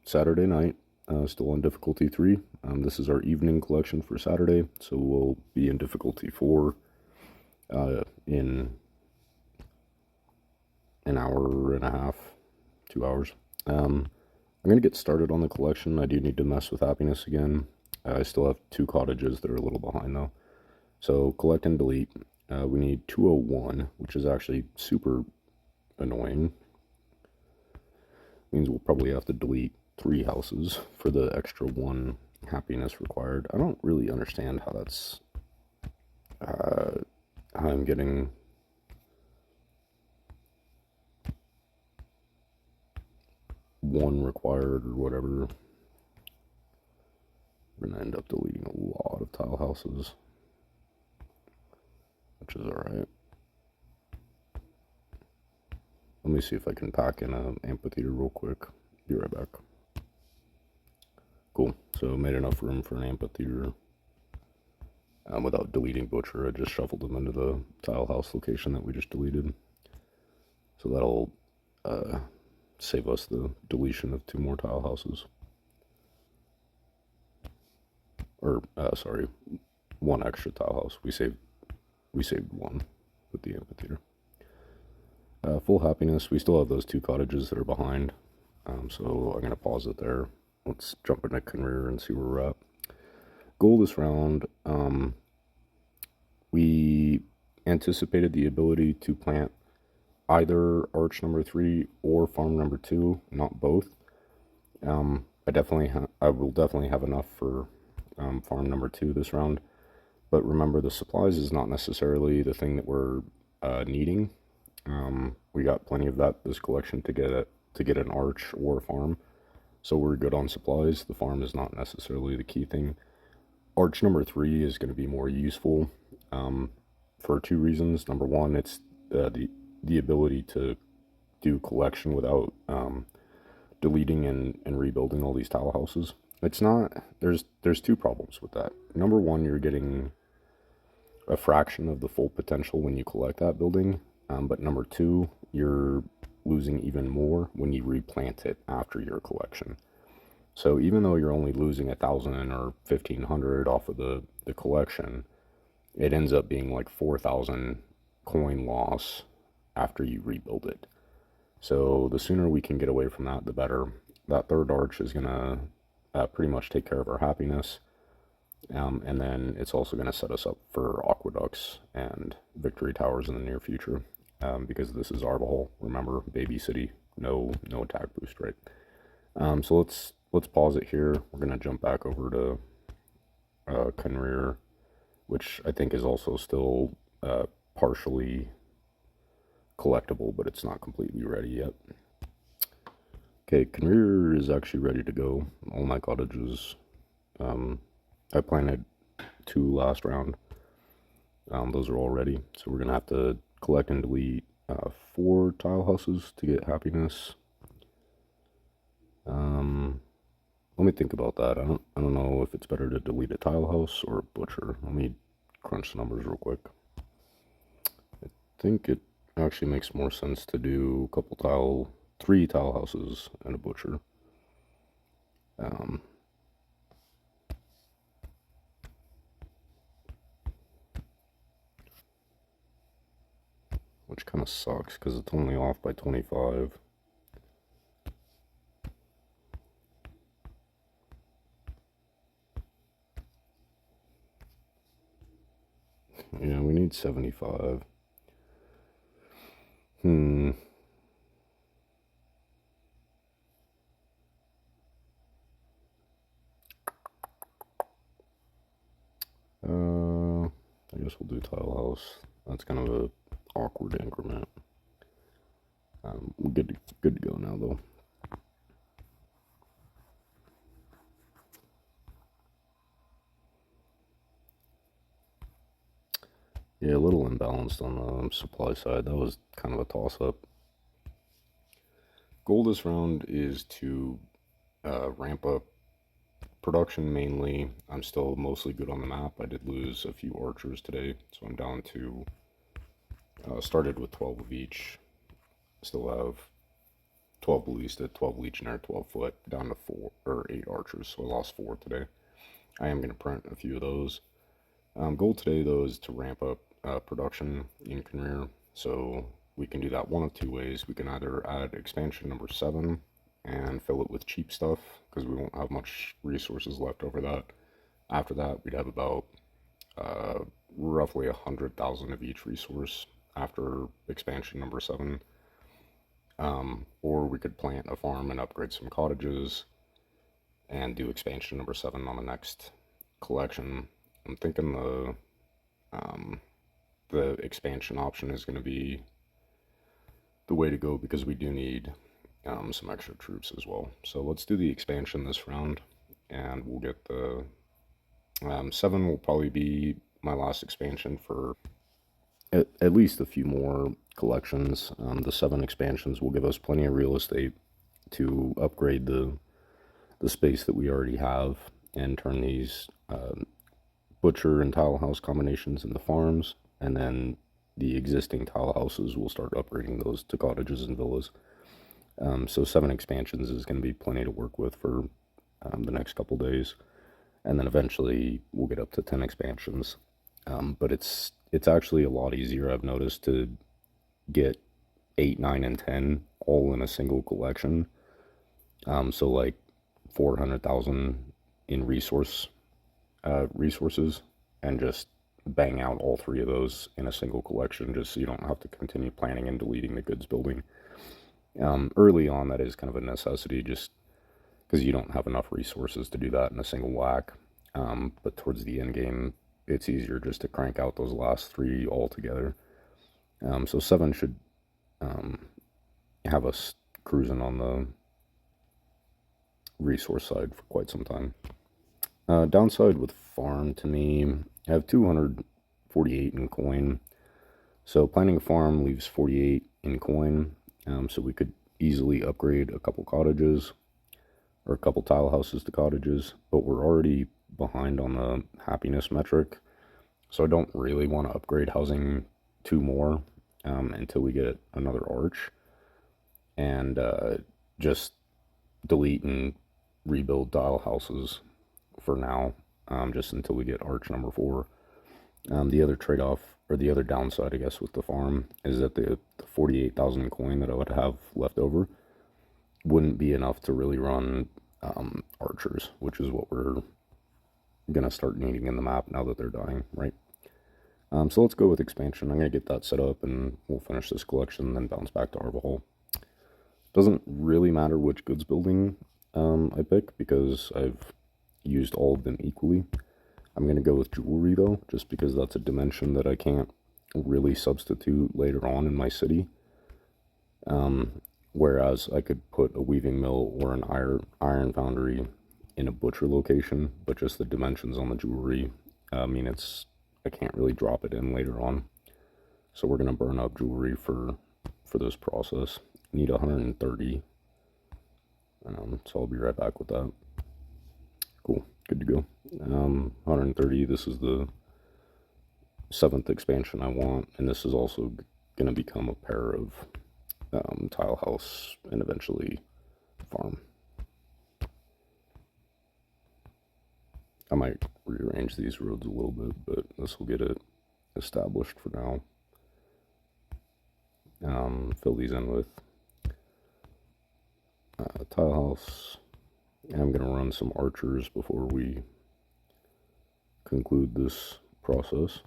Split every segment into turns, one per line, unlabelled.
Saturday night, still on difficulty 3. This is our evening collection for Saturday, so we'll be in difficulty 4 in an hour and a half, 2 hours. I'm going to get started on the collection. I do need to mess with happiness again. I still have 2 cottages that are a little behind though. So collect and delete. We need 201, which is actually super annoying. Means we'll probably have to delete 3 houses for the extra 1 happiness required. I don't really understand how that's how I'm getting one required or whatever. We're gonna end up deleting a lot of tile houses, which is alright. Let me see if I can pack in an amphitheater real quick. Be right back. Cool, so made enough room for an amphitheater. Without deleting Butcher, I just shuffled them into the tile house location that we just deleted. So that'll save us the deletion of 2 more tile houses. Or, sorry, 1 extra tile house. We saved 1 with the amphitheater. Full happiness. We still have those 2 cottages that are behind. So I'm going to pause it there. Let's jump into Conrear and see where we're at. Goal this round, we anticipated the ability to plant either arch number 3 or farm number 2, not both. I will definitely have enough for farm number 2 this round, but remember the supplies is not necessarily the thing that we're needing. We got plenty of that this collection to get an arch or a farm, so we're good on supplies. The farm is not necessarily the key thing. Arch number 3 is going to be more useful for 2 reasons. Number 1, it's the ability to do collection without deleting and rebuilding all these tile houses. It's not, there's 2 problems with that. Number 1, you're getting a fraction of the full potential when you collect that building, but number 2, you're losing even more when you replant it after your collection. So even though you're only losing 1,000 or 1,500 off of the collection, it ends up being like 4,000 coin loss after you rebuild it. So the sooner we can get away from that, the better. That 3rd arch is gonna pretty much take care of our happiness, and then it's also gonna set us up for aqueducts and victory towers in the near future, because this is Arbol. Remember, baby city, no attack boost, right? So let's pause it here. We're gonna jump back over to Conrear, which I think is also still partially collectible, but it's not completely ready yet. Okay, Conrear is actually ready to go. All my cottages, I planted 2 last round. Those are all ready, so we're gonna have to collect and delete 4 tile houses to get happiness. Let me think about that. I don't know if it's better to delete a tile house or a butcher. Let me crunch the numbers real quick. I think it actually makes more sense to do a couple 3 tile houses and a butcher. Which kind of sucks because it's only off by 25. Yeah, we need 75. I guess we'll do tile house. That's kind of a awkward increment. We're good to go now though. Yeah, a little imbalanced on the supply side. That was kind of a toss-up. Goal this round is to ramp up production mainly. I'm still mostly good on the map. I did lose a few archers today, so I'm down to, started with 12 of each. Still have 12 ballistic, 12 legionnaire, 12 foot, down to 4 or 8 archers. So I lost 4 today. I am going to print a few of those. Goal today, though, is to ramp up production in Khmer. So we can do that one of two ways. We can either add expansion number 7 and fill it with cheap stuff, because we won't have much resources left over that. After that, we'd have about roughly 100,000 of each resource after expansion number 7. Or we could plant a farm and upgrade some cottages and do expansion number 7 on the next collection. I'm thinking the expansion option is going to be the way to go, because we do need some extra troops as well. So let's do the expansion this round, and we'll get the 7 will probably be my last expansion for at least a few more collections. The 7 expansions will give us plenty of real estate to upgrade the space that we already have and turn these butcher and tile house combinations into farms, and then the existing tile houses will start upgrading those to cottages and villas. So 7 expansions is going to be plenty to work with for the next couple days, and then eventually we'll get up to 10 expansions. But it's actually a lot easier, I've noticed, to get 8, 9, and 10 all in a single collection. So like 400,000 in resources, and just bang out all 3 of those in a single collection, just so you don't have to continue planning and deleting the goods building. Early on, that is kind of a necessity, just because you don't have enough resources to do that in a single whack. But towards the end game, it's easier just to crank out those last 3 all together. So 7 should have us cruising on the resource side for quite some time. Downside with farm, to me, I have 248 in coin. So planning a farm leaves 48 in coin. So we could easily upgrade a couple cottages or a couple tile houses to cottages, but we're already behind on the happiness metric. So I don't really want to upgrade housing 2 more until we get another arch, and just delete and rebuild tile houses for now, just until we get arch number 4. The other trade-off, or the other downside, I guess, with the farm is that the 48,000 coin that I would have left over wouldn't be enough to really run archers, which is what we're gonna start needing in the map now that they're dying, right? So let's go with expansion. I'm gonna get that set up, and we'll finish this collection, and then bounce back to Arvahol. Doesn't really matter which goods building I pick, because I've used all of them equally. I'm going to go with jewelry, though, just because that's a dimension that I can't really substitute later on in my city. Whereas I could put a weaving mill or an iron foundry in a butcher location, but just the dimensions on the jewelry mean I can't really drop it in later on. So we're going to burn up jewelry for this process. Need 130. So I'll be right back with that. Cool, good to go. 130, this is the 7th expansion I want, and this is also going to become a pair of tile house and eventually farm. I might rearrange these roads a little bit, but this will get it established for now. Fill these in with tile house, and I'm going to run some archers before we conclude this process.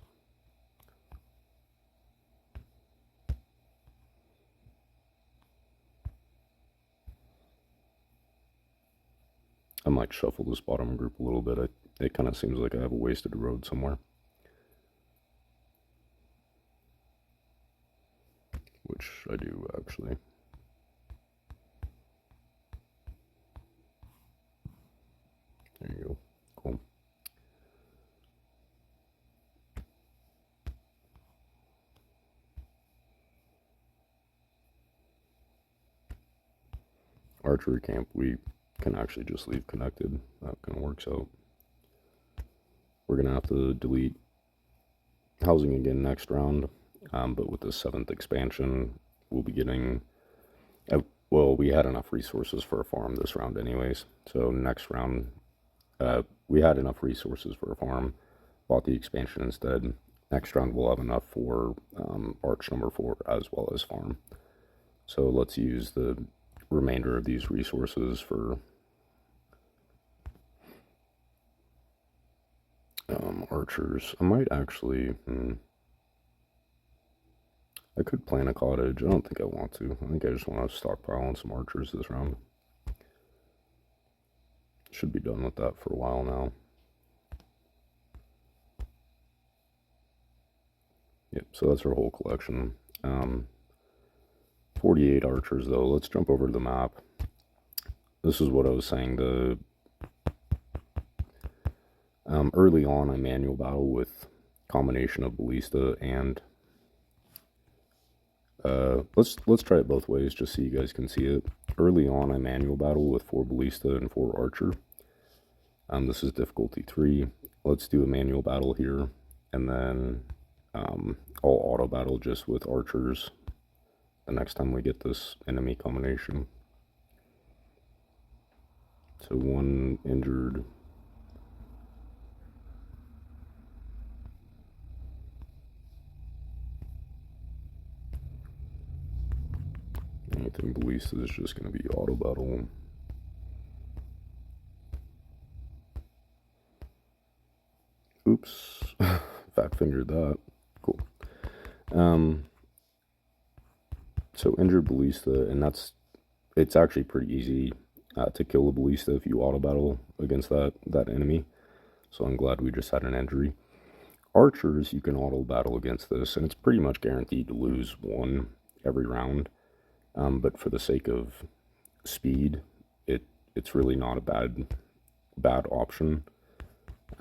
I might shuffle this bottom group a little bit. It kind of seems like I have a wasted road somewhere, which I do actually. There you go. Cool. Archery camp, we can actually just leave connected. That kind of works out. We're going to have to delete housing again next round, but with the 7th expansion, we'll be getting... well, we had enough resources for a farm this round anyways. So next round, we had enough resources for a farm, bought the expansion instead. Next round we'll have enough for arch number 4 as well as farm. So let's use the remainder of these resources for archers. I might actually, I could plant a cottage. I don't think I want to. I think I just want to stockpile on some archers this round. Should be done with that for a while now. Yep, so that's our whole collection. 48 archers though. Let's jump over to the map. This is what I was saying. The early on, I manual battle with combination of ballista and let's try it both ways just so you guys can see it. Early on, I manual battle with 4 ballista and 4 archer. This is difficulty 3. Let's do a manual battle here, and then I'll auto battle just with archers the next time we get this enemy combination. So 1 injured. Anything ballista is just going to be auto battle. Oops, fat fingered that. Cool. So injured ballista, and it's actually pretty easy to kill a ballista if you auto battle against that enemy. So I'm glad we just had an injury. Archers, you can auto battle against this, and it's pretty much guaranteed to lose 1 every round. But for the sake of speed, it's really not a bad option.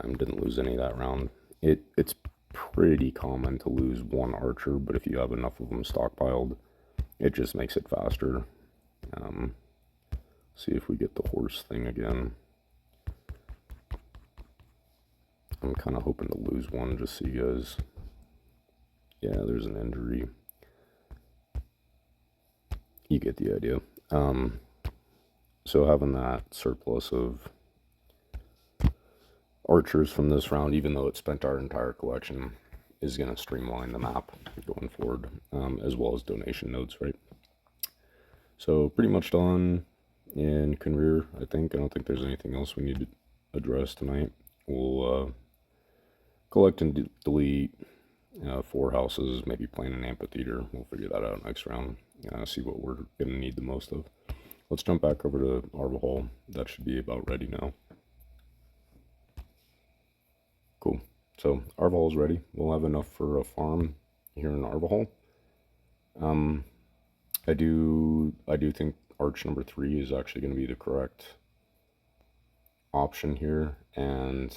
Didn't lose any that round. It's pretty common to lose 1 archer, but if you have enough of them stockpiled, it just makes it faster. See if we get the horse thing again. I'm kind of hoping to lose 1 just so you guys... Yeah, there's an injury. You get the idea. So having that surplus of archers from this round, even though it spent our entire collection, is going to streamline the map going forward, as well as donation nodes, right? So pretty much done in Conrear, I think. I don't think there's anything else we need to address tonight. We'll collect and delete 4 houses, maybe plan an amphitheater. We'll figure that out next round. See what we're going to need the most of. Let's jump back over to Arvahall. That should be about ready now. Cool. So Arvahall is ready. We'll have enough for a farm here in Arvahall. I do think arch number 3 is actually going to be the correct option here, and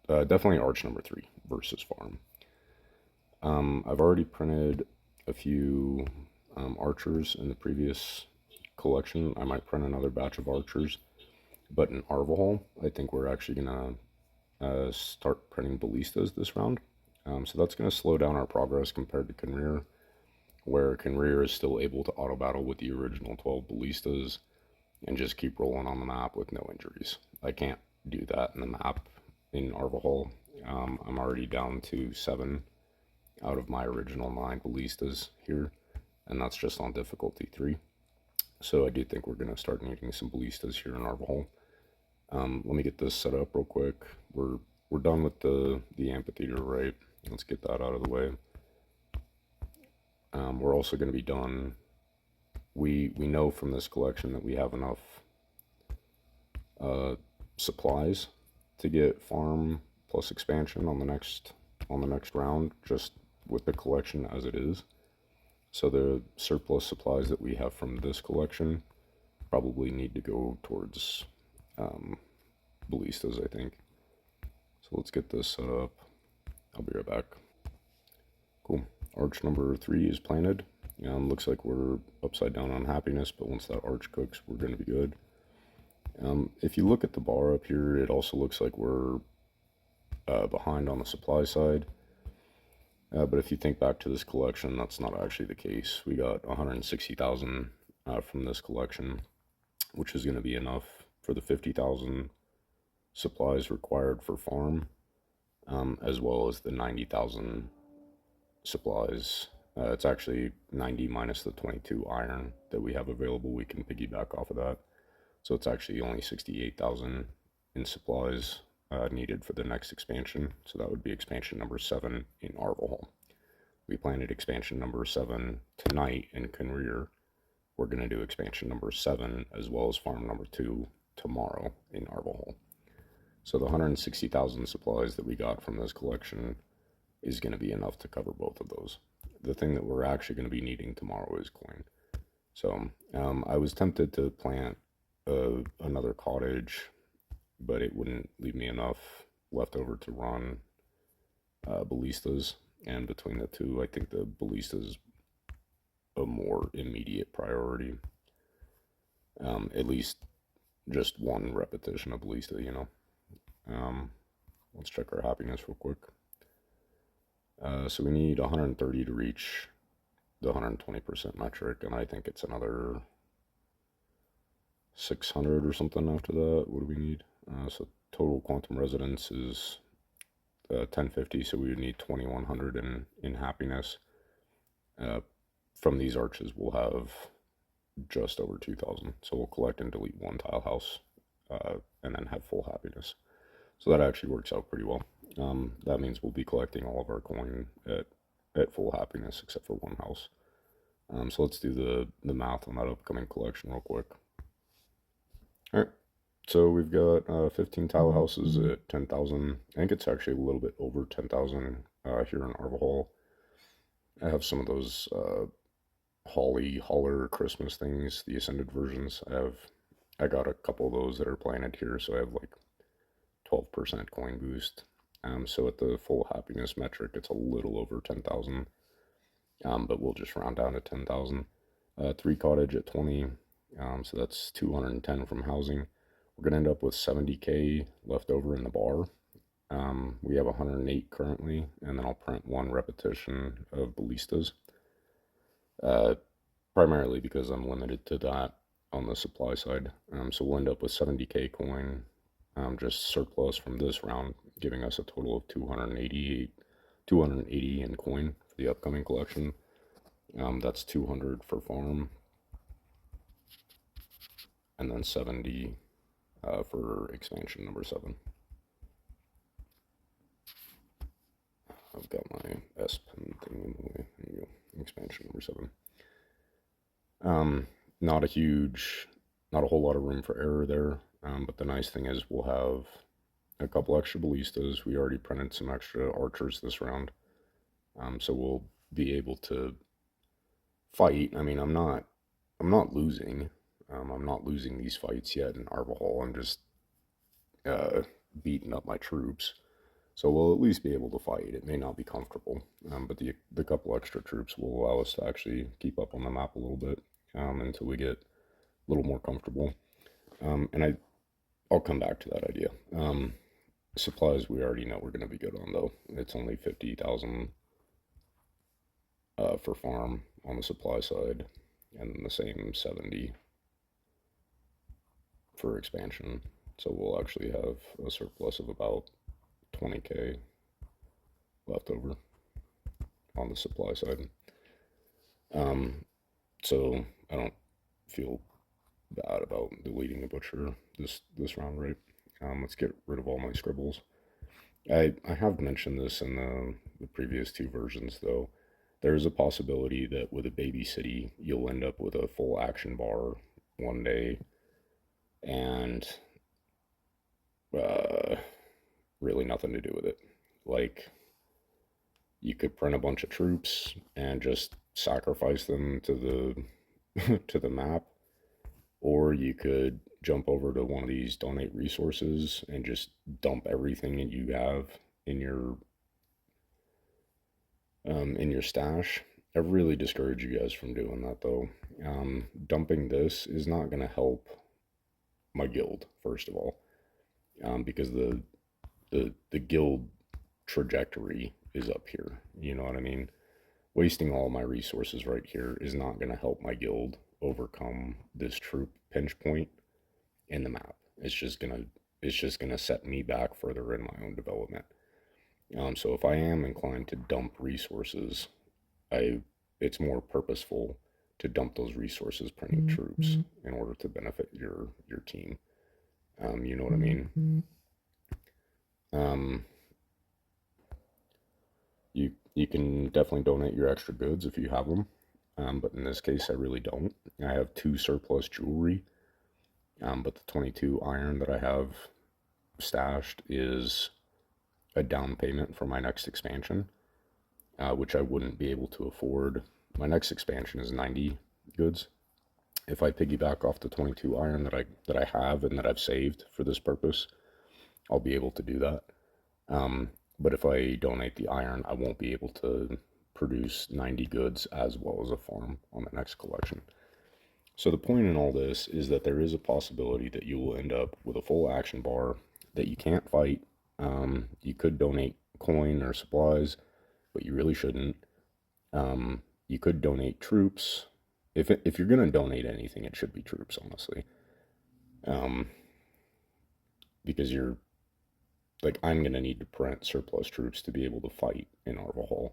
definitely arch number 3 versus farm. I've already printed a few archers in the previous collection. I might print another batch of archers, but in Arvahall, I think we're actually gonna start printing ballistas this round. So that's gonna slow down our progress compared to Conrear, where Conrear is still able to auto battle with the original 12 ballistas and just keep rolling on the map with no injuries. I can't do that in the map in Arvahall. I'm already down to 7 out of my original 9 ballistas here, and that's just on difficulty 3. So I do think we're going to start needing some ballistas here in Arvahall. Let me get this set up real quick. We're done with the amphitheater, right? Let's get that out of the way. We're also going to be done. We know from this collection that we have enough supplies to get farm plus expansion on the next round, just with the collection as it is. So the surplus supplies that we have from this collection probably need to go towards ballistas, I think. So let's get this set up. I'll be right back. Cool. Arch number 3 is planted. Looks like we're upside down on happiness, but once that arch cooks, we're going to be good. If you look at the bar up here, it also looks like we're behind on the supply side. But if you think back to this collection, that's not actually the case. We got 160,000 from this collection, which is going to be enough for the 50,000 supplies required for farm, as well as the 90,000 supplies. It's actually 90 minus the 22 iron that we have available. We can piggyback off of that. So it's actually only 68,000 in supplies needed for the next expansion. So that would be expansion number 7 in Arvalhall. We planted expansion number 7 tonight in Conrear. We're going to do expansion number 7 as well as farm number 2 tomorrow in Arvalhall. So the 160,000 supplies that we got from this collection is going to be enough to cover both of those. The thing that we're actually going to be needing tomorrow is coin. So I was tempted to plant another cottage, but it wouldn't leave me enough left over to run ballistas. And between the two, I think the ballista is a more immediate priority. At least just one repetition of ballista, you know. Let's check our happiness real quick. So we need 130 to reach the 120% metric, and I think it's another 600 or something after that. What do we need? So total quantum resonance is 1050, so we would need 2100 in happiness. From these arches, we'll have just over 2000. So we'll collect and delete one tile house and then have full happiness. So that actually works out pretty well. That means we'll be collecting all of our coin at full happiness except for one house. So let's do the math on that upcoming collection real quick. All right. So we've got 15 tile houses at 10,000. I think it's actually a little bit over 10,000 here in Arvalhall. I have some of those Holly Holler Christmas things, the Ascended versions. I got a couple of those that are planted here, so I have like 12% coin boost. So at the full happiness metric, it's a little over 10,000. But we'll just round down to 10,000. 3 cottage at 20. So that's 210 from housing. We're going to end up with 70k left over in the bar. We have 108 currently, and then I'll print 1 repetition of ballistas. Primarily because I'm limited to that on the supply side. So we'll end up with 70k coin, just surplus from this round, giving us a total of 280 in coin for the upcoming collection. That's 200 for farm, and then 70 for expansion number 7. I've got my S pen thing in the way. There you go. Expansion number 7. Not a whole lot of room for error there. But the nice thing is we'll have a couple extra ballistas. We already printed some extra archers this round. So we'll be able to fight. I mean, I'm not losing. I'm not losing these fights yet in Arvalhall. I'm just beating up my troops. So we'll at least be able to fight. It may not be comfortable, but the couple extra troops will allow us to actually keep up on the map a little bit until we get a little more comfortable. And I'll come back to that idea. Supplies we already know we're going to be good on, though. It's only 50,000 for farm on the supply side, and then the same 70 for expansion. So we'll actually have a surplus of about 20k left over on the supply side. So I don't feel bad about deleting the butcher this round, right? Let's get rid of all my scribbles. I have mentioned this in the previous 2 versions, though. There's a possibility that with a baby city, you'll end up with a full action bar one day, and really nothing to do with it. Like, you could print a bunch of troops and just sacrifice them to the to the map, or you could jump over to one of these donate resources and just dump everything that you have in your stash. I really discourage you guys from doing that, though. Dumping this is not going to help my guild, first of all, because the guild trajectory is up here. You know what I mean? Wasting all my resources right here is not going to help my guild overcome this troop pinch point in the map. It's just gonna set me back further in my own development. So if I am inclined to dump resources, I it's more purposeful to dump those resources printing troops in order to benefit your team. You know what I mean? Um, you can definitely donate your extra goods if you have them, but in this case, I really don't. I have 2 surplus jewelry, but the 22 iron that I have stashed is a down payment for my next expansion, which I wouldn't be able to afford. My next expansion is 90 goods. If I piggyback off the 22 iron that I have and that I've saved for this purpose, I'll be able to do that. But if I donate the iron, I won't be able to produce 90 goods as well as a farm on the next collection. So the point in all this is that there is a possibility that you will end up with a full action bar that you can't fight. You could donate coin or supplies, but you really shouldn't. You could donate troops. If you're gonna donate anything, it should be troops, honestly. Because you're like, I'm gonna need to print surplus troops to be able to fight in Arvahol.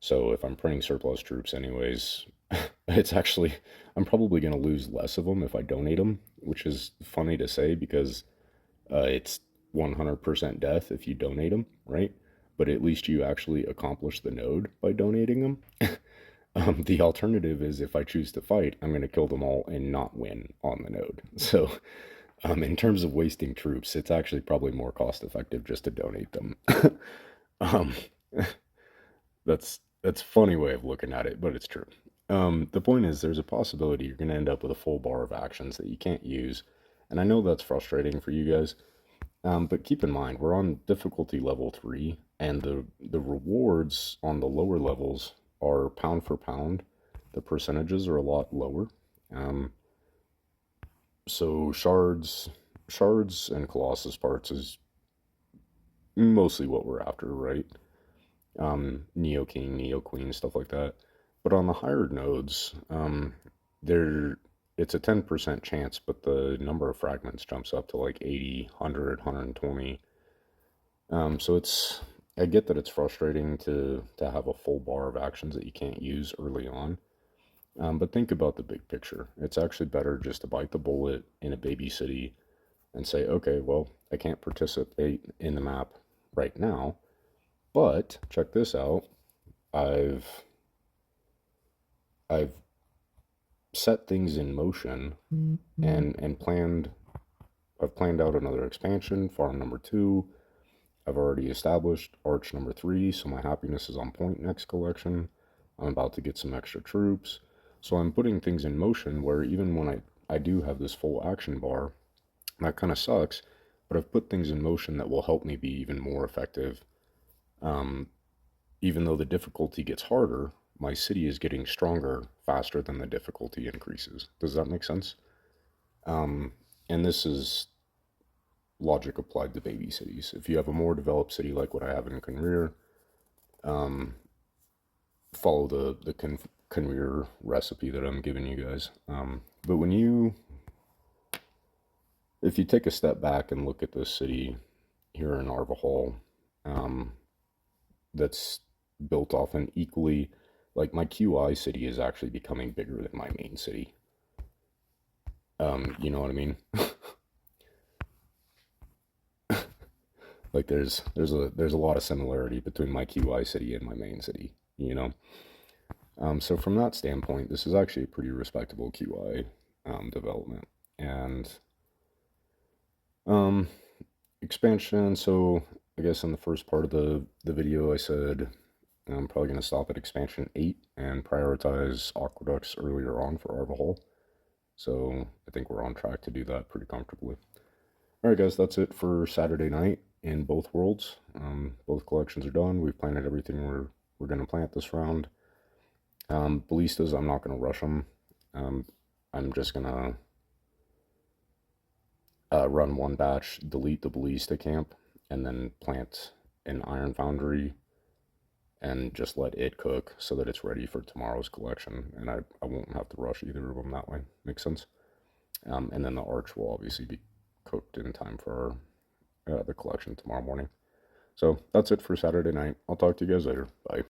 So if I'm printing surplus troops anyways, I'm probably gonna lose less of them if I donate them, which is funny to say because it's 100% death if you donate them, right? But at least you actually accomplish the node by donating them. The alternative is if I choose to fight, I'm going to kill them all and not win on the node. So, in terms of wasting troops, it's actually probably more cost effective just to donate them. um, that's a funny way of looking at it, but it's true. The point is, there's a possibility you're going to end up with a full bar of actions that you can't use, and I know that's frustrating for you guys. But keep in mind, we're on difficulty level 3, and the rewards on the lower levels are pound for pound. The percentages are a lot lower. So shards and Colossus parts is mostly what we're after, right? Neo King, Neo Queen, stuff like that. But on the higher nodes, there it's a 10% chance, but the number of fragments jumps up to like 80, 100, 120. So I get that it's frustrating to have a full bar of actions that you can't use early on. But think about the big picture. It's actually better just to bite the bullet in a baby city and say, okay, well, I can't participate in the map right now, but check this out. I've I've set things in motion and planned. I've planned out another expansion, farm number 2. I've already established arch number 3, so my happiness is on point next collection. I'm about to get some extra troops. So I'm putting things in motion where even when I do have this full action bar, that kind of sucks, but I've put things in motion that will help me be even more effective. Even though the difficulty gets harder, my city is getting stronger faster than the difficulty increases. Does that make sense? And this is logic applied to baby cities. If you have a more developed city like what I have in Conrear, follow the Conrear recipe that I'm giving you guys. But if you take a step back and look at this city here in Arvahol, that's built off an equally, like my QI city is actually becoming bigger than my main city. You know what I mean? Like there's a lot of similarity between my QI city and my main city, you know. So from that standpoint, this is actually a pretty respectable QI development. And expansion. So I guess in the first part of the video, I said I'm probably going to stop at expansion 8 and prioritize aqueducts earlier on for Arvahol. So I think we're on track to do that pretty comfortably. All right, guys, that's it for Saturday night in both worlds. Both collections are done. We've planted everything we're going to plant this round. Ballistas, I'm not going to rush them. I'm just going to run one batch, delete the ballista camp, and then plant an iron foundry and just let it cook so that it's ready for tomorrow's collection. And I won't have to rush either of them that way. Makes sense. And then the arch will obviously be cooked in time for the collection tomorrow morning. So that's it for Saturday night. I'll talk to you guys later. Bye.